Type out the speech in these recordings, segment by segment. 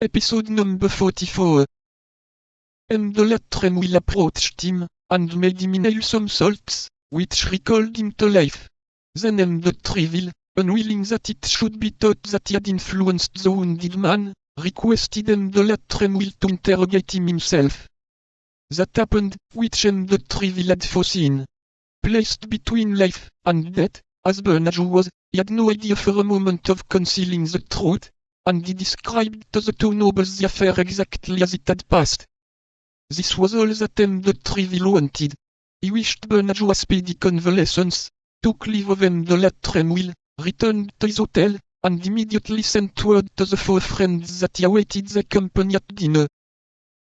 Episode number 44. The latter will approached him, and made him inhale some salts, which recalled him to life. Then the Treville, unwilling that it should be thought that he had influenced the wounded man, requested the latter will to interrogate him himself. That happened, which the Treville had foreseen. Placed between life and death, as Bernard was, he had no idea for a moment of concealing the truth, and he described to the two nobles the affair exactly as it had passed. This was all that the Treville wanted. He wished Bernard a speedy convalescence, took leave of the latter will, returned to his hotel, and immediately sent word to the four friends that he awaited their company at dinner.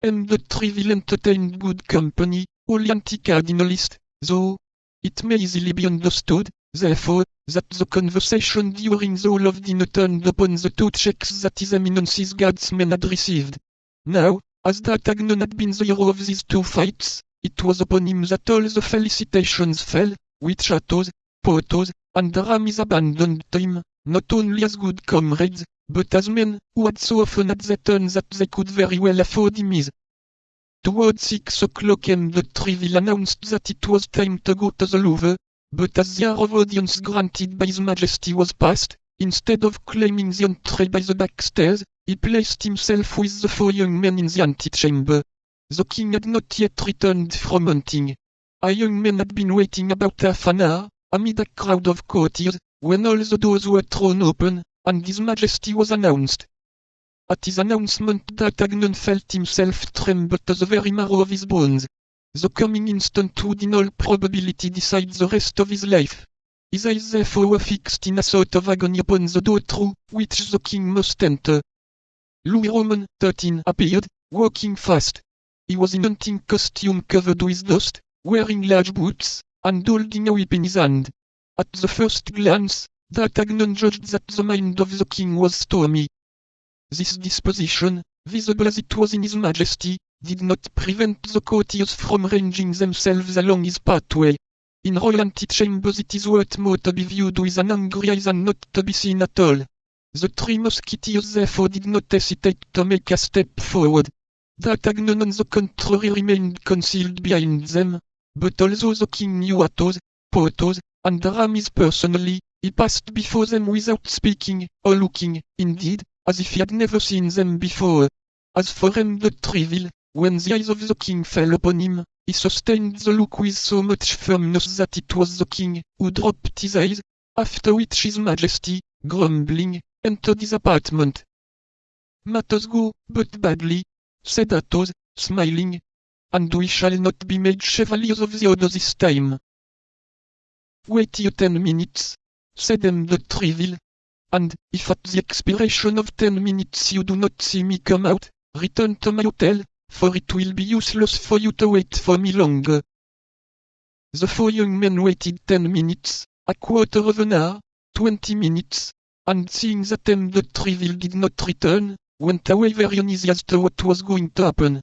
The Treville entertained good company, all anti-cardinalist, though it may easily be understood, therefore, that the conversation during the whole of dinner turned upon the two checks that His Eminence's guardsmen had received. Now, as D'Artagnan had been the hero of these two fights, it was upon him that all the felicitations fell, which Athos, Porthos, and Aramis abandoned to him, not only as good comrades, but as men who had so often had their turn that they could very well afford him ease. Toward 6 o'clock the Treville announced that it was time to go to the Louvre, but as the hour of audience granted by His Majesty was past, instead of claiming the entree by the back stairs, he placed himself with the four young men in the antechamber. The king had not yet returned from hunting. Our young men had been waiting about half an hour, amid a crowd of courtiers, when all the doors were thrown open, and His Majesty was announced. At his announcement D'Artagnan felt himself tremble to the very marrow of his bones. The coming instant would in all probability decide the rest of his life. His eyes therefore were fixed in a sort of agony upon the door through which the king must enter. Louis Roman XIII appeared, walking fast. He was in hunting costume covered with dust, wearing large boots, and holding a whip in his hand. At the first glance, D'Artagnan judged that the mind of the king was stormy. This disposition, visible as it was in His Majesty, did not prevent the courtiers from ranging themselves along his pathway. In royal antechambers it is worth more to be viewed with an angry eye than not to be seen at all. The three musketeers therefore did not hesitate to make a step forward. D'Artagnan on the contrary remained concealed behind them, but although the king knew Athos, Porthos, and Aramis personally, he passed before them without speaking, or looking, indeed, as if he had never seen them before. As for the Treville, when the eyes of the king fell upon him, he sustained the look with so much firmness that it was the king who dropped his eyes, after which His Majesty, grumbling, entered his apartment. "Matters go but badly," said Athos, smiling, "and we shall not be made chevaliers of the order this time." "Wait here 10 minutes," said the Treville, "and, if at the expiration of 10 minutes you do not see me come out, return to my hotel, for it will be useless for you to wait for me longer." The four young men waited 10 minutes, a quarter of an hour, 20 minutes, and seeing that the Treville did not return, went away very uneasy as to what was going to happen.